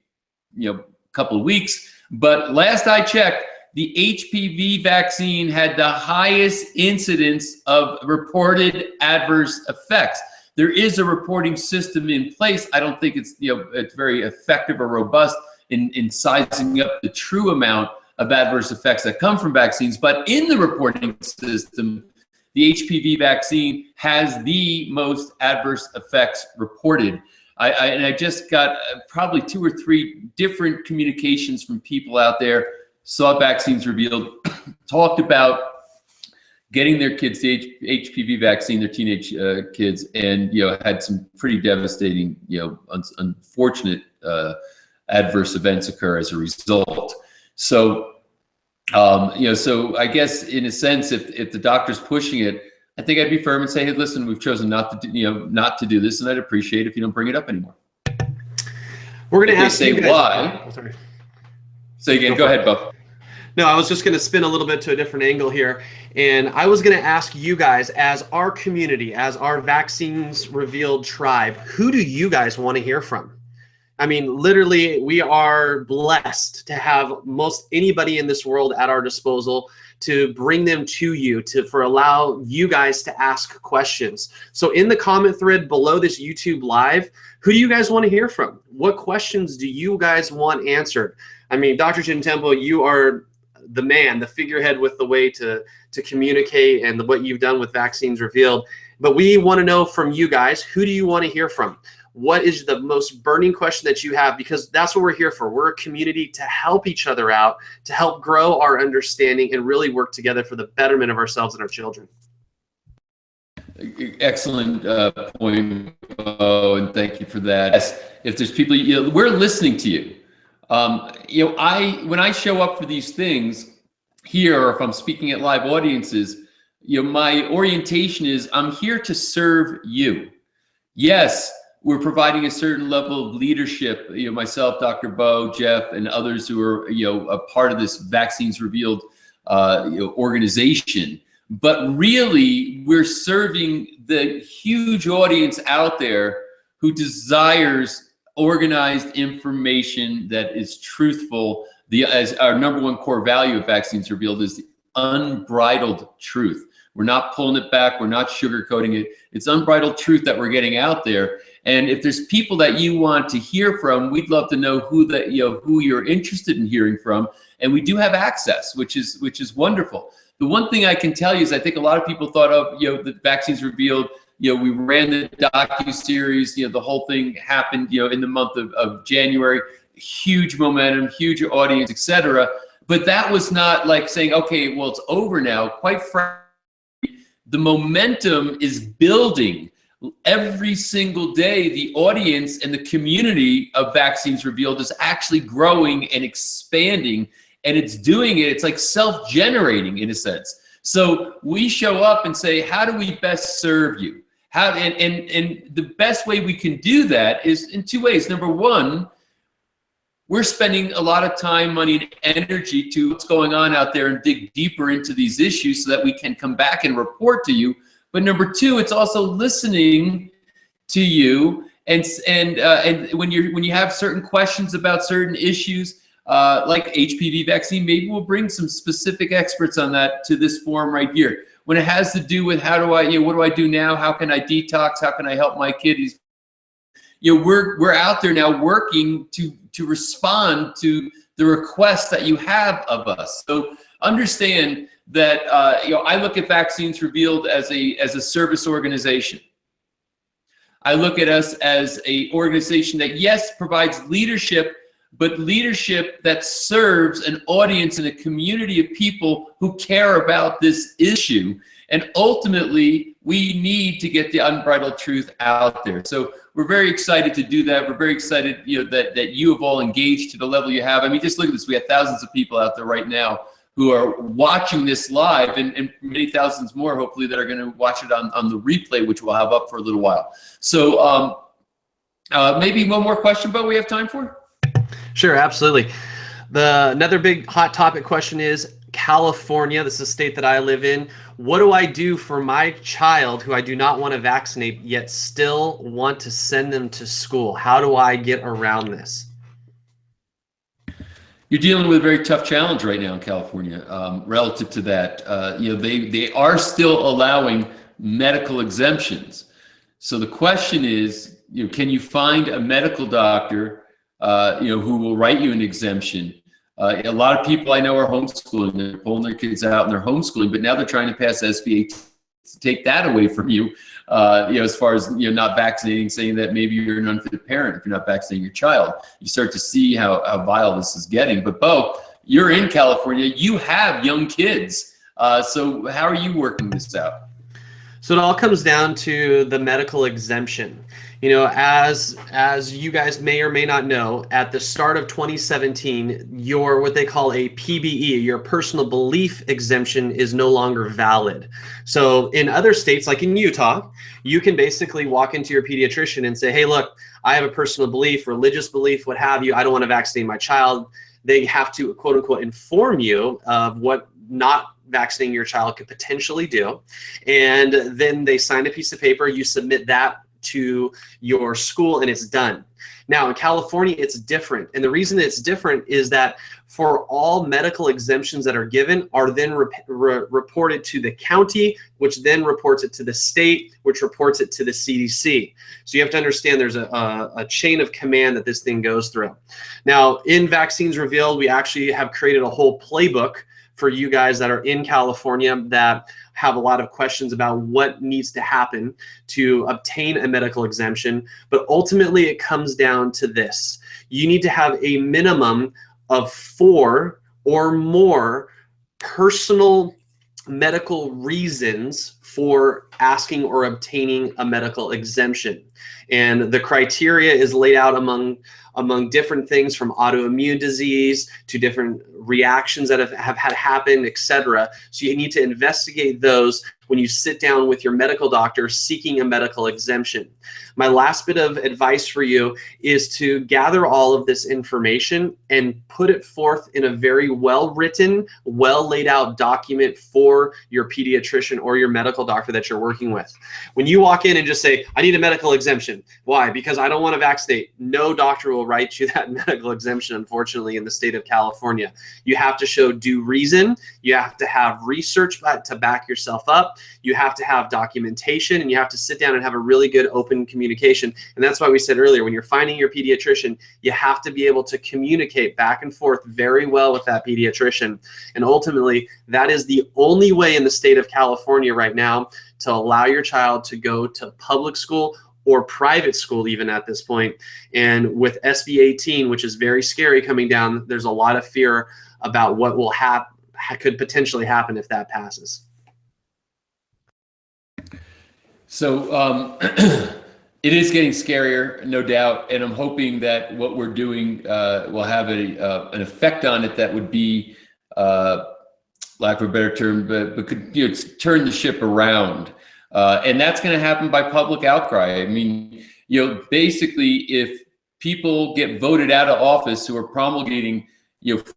couple of weeks, but last I checked, the HPV vaccine had the highest incidence of reported adverse effects. There is a reporting system in place. I don't think it's it's very effective or robust in sizing up the true amount of adverse effects that come from vaccines, but in the reporting system, the HPV vaccine has the most adverse effects reported. And I just got probably 2 or 3 different communications from people out there, saw Vaccines Revealed, talked about getting their kids the HPV vaccine, their teenage kids, and had some pretty devastating, unfortunate adverse events occur as a result. So, so I guess in a sense, if the doctor's pushing it, I think I'd be firm and say, hey, listen, we've chosen not to do, not to do this, and I'd appreciate if you don't bring it up anymore. We're going to ask you guys why. Oh, sorry. Say again. Go ahead, Bo. No, I was just going to spin a little bit to a different angle here, and I was going to ask you guys, as our community, as our Vaccines Revealed tribe, who do you guys want to hear from? I mean, literally, we are blessed to have most anybody in this world at our disposal to bring them to you, for allow you guys to ask questions. So in the comment thread below this YouTube live, who do you guys want to hear from? What questions do you guys want answered? I mean, Dr. Gentempo, you are the man, the figurehead with the way to communicate and what you've done with Vaccines Revealed. But we want to know from you guys, who do you want to hear from? What is the most burning question that you have? Because that's what we're here for. We're a community to help each other out, to help grow our understanding and really work together for the betterment of ourselves and our children. Excellent point, and thank you for that. Yes, if there's people, we're listening to you. When I show up for these things here, or if I'm speaking at live audiences, my orientation is I'm here to serve you. Yes, we're providing a certain level of leadership, myself, Dr. Bo, Jeff, and others who are, a part of this Vaccines Revealed, organization. But really, we're serving the huge audience out there who desires organized information that is truthful. As our #1 core value of Vaccines Revealed is the unbridled truth. We're not pulling it back. We're not sugarcoating it. It's unbridled truth that we're getting out there. And if there's people that you want to hear from, we'd love to know who you're interested in hearing from. And we do have access, which is wonderful. The one thing I can tell you is I think a lot of people thought of, the Vaccines Revealed, we ran the docu-series, the whole thing happened, in the month of January, huge momentum, huge audience, etc. But that was not like saying, okay, well, it's over now. Quite frankly, the momentum is building. Every single day, the audience and the community of Vaccines Revealed is actually growing and expanding, and it's doing it. It's like self-generating in a sense. So we show up and say, how do we best serve you? And the best way we can do that is in 2 ways. Number one, we're spending a lot of time, money, and energy to what's going on out there and dig deeper into these issues so that we can come back and report to you. But number two, it's also listening to you, and when you have certain questions about certain issues, like HPV vaccine, maybe we'll bring some specific experts on that to this forum right here. When it has to do with how do I, what do I do now? How can I detox? How can I help my kiddies? We're out there now working to respond to the requests that you have of us. So understand that I look at Vaccines Revealed as a service organization. I look at us as an organization that, yes, provides leadership, but leadership that serves an audience and a community of people who care about this issue. And ultimately, we need to get the unbridled truth out there. So we're very excited to do that. We're very excited, that you have all engaged to the level you have. I mean, just look at this. We have thousands of people out there right now who are watching this live, and many thousands more, hopefully, that are going to watch it on the replay, which we'll have up for a little while. So maybe one more question, but we have time for? Sure, absolutely. Another big hot topic question is California. This is a state that I live in. What do I do for my child who I do not want to vaccinate yet still want to send them to school? How do I get around this? You're dealing with a very tough challenge right now in California relative to that. They are still allowing medical exemptions. So the question is, can you find a medical doctor who will write you an exemption? A lot of people I know are homeschooling. They're pulling their kids out and they're homeschooling, but now they're trying to pass SB 8 to take that away from you, as far as not vaccinating, saying that maybe you're an unfit parent if you're not vaccinating your child. You start to see how vile this is getting. But Bo, you're in California. You have young kids. So how are you working this out? So it all comes down to the medical exemption. As you guys may or may not know, at the start of 2017, your what they call a PBE, your personal belief exemption, is no longer valid. So in other states, like in Utah, you can basically walk into your pediatrician and say, hey, look, I have a personal belief, religious belief, what have you. I don't want to vaccinate my child. They have to, quote unquote, inform you of what not vaccinating your child could potentially do. And then they sign a piece of paper, you submit that to your school, and it's done. Now in California, it's different. And the reason it's different is that for all medical exemptions that are given are then reported to the county, which then reports it to the state, which reports it to the CDC. So you have to understand there's a chain of command that this thing goes through. Now in Vaccines Revealed, we actually have created a whole playbook for you guys that are in California that have a lot of questions about what needs to happen to obtain a medical exemption. But ultimately it comes down to this. You need to have a minimum of 4 or more personal medical reasons for asking or obtaining a medical exemption. And the criteria is laid out among different things, from autoimmune disease to different reactions that have had happen, etc. So you need to investigate those when you sit down with your medical doctor seeking a medical exemption. My last bit of advice for you is to gather all of this information and put it forth in a very well-written, well-laid out document for your pediatrician or your medical doctor that you're working with. When you walk in and just say, I need a medical exemption. Why? Because I don't want to vaccinate. No doctor will write you that medical exemption, unfortunately, in the state of California. You have to show due reason. You have to have research to back yourself up. You have to have documentation, and you have to sit down and have a really good open communication. And that's why we said earlier, when you're finding your pediatrician, you have to be able to communicate back and forth very well with that pediatrician. And ultimately, that is the only way in the state of California right now to allow your child to go to public school or private school even at this point. And with SB 18, which is very scary coming down, there's a lot of fear about what will could potentially happen if that passes. So it is getting scarier, no doubt, and I'm hoping that what we're doing will have an effect on it that would be, lack of a better term, but could turn the ship around, and that's going to happen by public outcry. I mean, basically, if people get voted out of office who are promulgating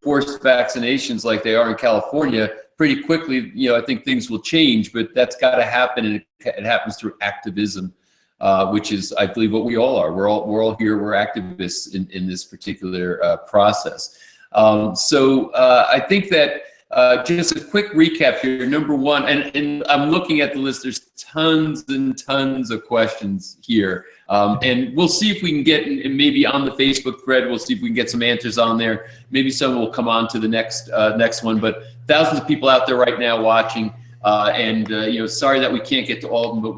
forced vaccinations like they are in California, pretty quickly, I think things will change, but that's got to happen, and it happens through activism, which is, I believe, what we all are. We're all here. We're activists in this particular process. So I think that just a quick recap here. Number one, and I'm looking at the list. There's tons and tons of questions here, and we'll see if we can get, and maybe on the Facebook thread, we'll see if we can get some answers on there. Maybe some will come on to the next one. But thousands of people out there right now watching, and sorry that we can't get to all of them, but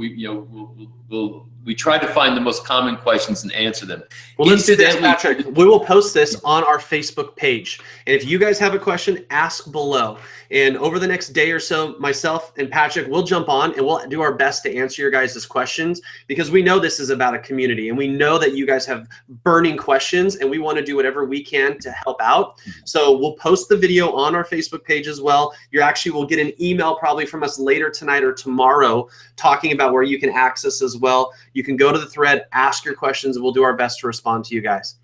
we'll we try to find the most common questions and answer them. Well, let's do this, Patrick. We will post this on our Facebook page. And if you guys have a question, ask below. And over the next day or so, myself and Patrick will jump on and we'll do our best to answer your guys' questions, because we know this is about a community and we know that you guys have burning questions and we want to do whatever we can to help out. So we'll post the video on our Facebook page as well. You actually will get an email probably from us later tonight or tomorrow talking about where you can access as well. You can go to the thread, ask your questions, and we'll do our best to respond to you guys.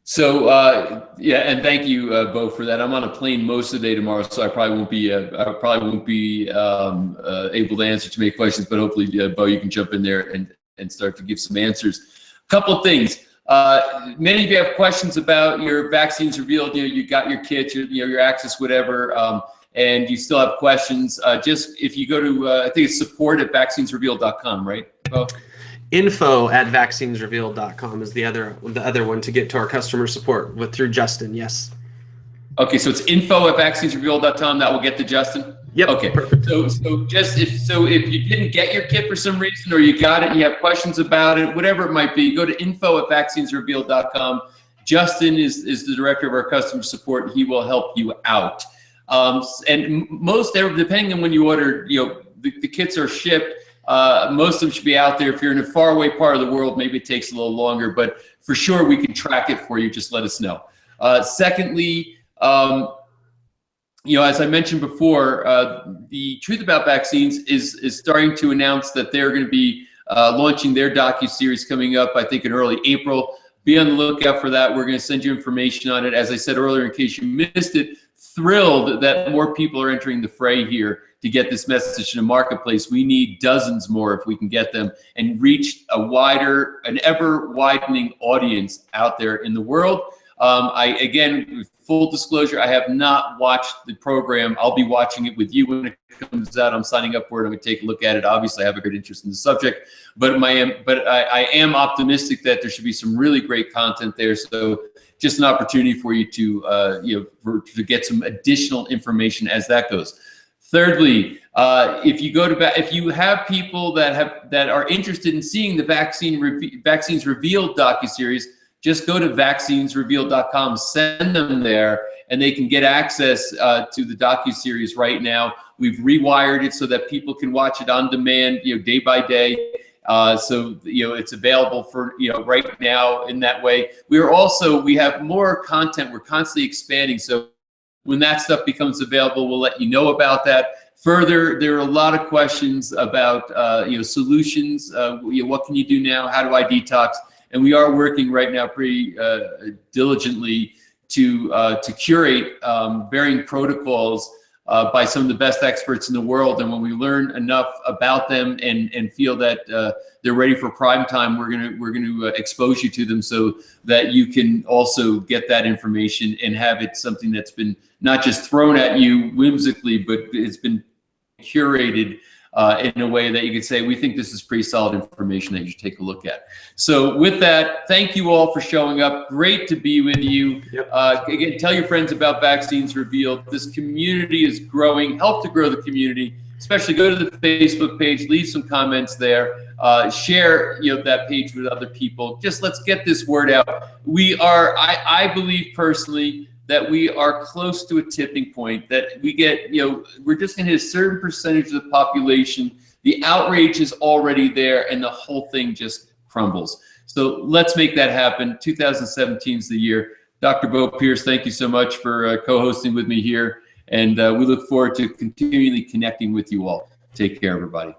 So yeah, and thank you, Bo, for that. I'm on a plane most of the day tomorrow, so I probably won't be able to answer too many questions. But hopefully, Bo, you can jump in there and start to give some answers. A couple of things. Many of you have questions about your vaccines revealed. You got your kit, your access, whatever. And you still have questions, just if you go to, I think it's support@vaccinesrevealed.com, right, Bo? info@vaccinesrevealed.com is the other one to get to our customer support through Justin. Yes. Okay, so it's info@vaccinesrevealed.com. That will get to Justin. Yep. Okay. Perfect. So if you didn't get your kit for some reason, or you got it and you have questions about it, whatever it might be, go to info@vaccinesrevealed.com. Justin is the director of our customer support. He will help you out. And depending on when you order, the kits are shipped. Most of them should be out there. If you're in a faraway part of the world, maybe it takes a little longer, but for sure we can track it for you. Just let us know. Secondly, as I mentioned before, the Truth About Vaccines is starting to announce that they're going to be launching their docu-series coming up, I think in early April. Be on the lookout for that. We're going to send you information on it. As I said earlier, in case you missed it, thrilled that more people are entering the fray here to get this message in the marketplace. We need dozens more if we can get them and reach an ever widening audience out there in the world. Again, full disclosure, I have not watched the program. I'll be watching it with you when it comes out. I'm signing up for it. I'm going to take a look at it. Obviously, I have a great interest in the subject, but I am optimistic that there should be some really great content there. So just an opportunity for you to get some additional information as that goes. Thirdly, if you have people that are interested in seeing the Vaccines Revealed docuseries, just go to vaccinesrevealed.com, send them there, and they can get access to the docuseries right now. We've rewired it so that people can watch it on demand, day by day. So it's available for right now in that way. We have more content. We're constantly expanding. So when that stuff becomes available, we'll let you know about that. Further, there are a lot of questions about solutions. What can you do now? How do I detox? And we are working right now pretty diligently to curate varying protocols by some of the best experts in the world. And when we learn enough about them and feel that they're ready for prime time, we're gonna expose you to them so that you can also get that information and have it something that's been not just thrown at you whimsically, but it's been curated in a way that you could say, we think this is pretty solid information that you should take a look at. So with that, thank you all for showing up. Great to be with you. Yep. Again, tell your friends about Vaccines Revealed. This community is growing. Help to grow the community. Especially go to the Facebook page, leave some comments there, share that page with other people. Just let's get this word out. I believe personally that we are close to a tipping point, that we get, we're just going to hit a certain percentage of the population. The outrage is already there and the whole thing just crumbles. So let's make that happen. 2017 is the year. Dr. Bo Pierce, thank you so much for co-hosting with me here. And we look forward to continually connecting with you all. Take care, everybody.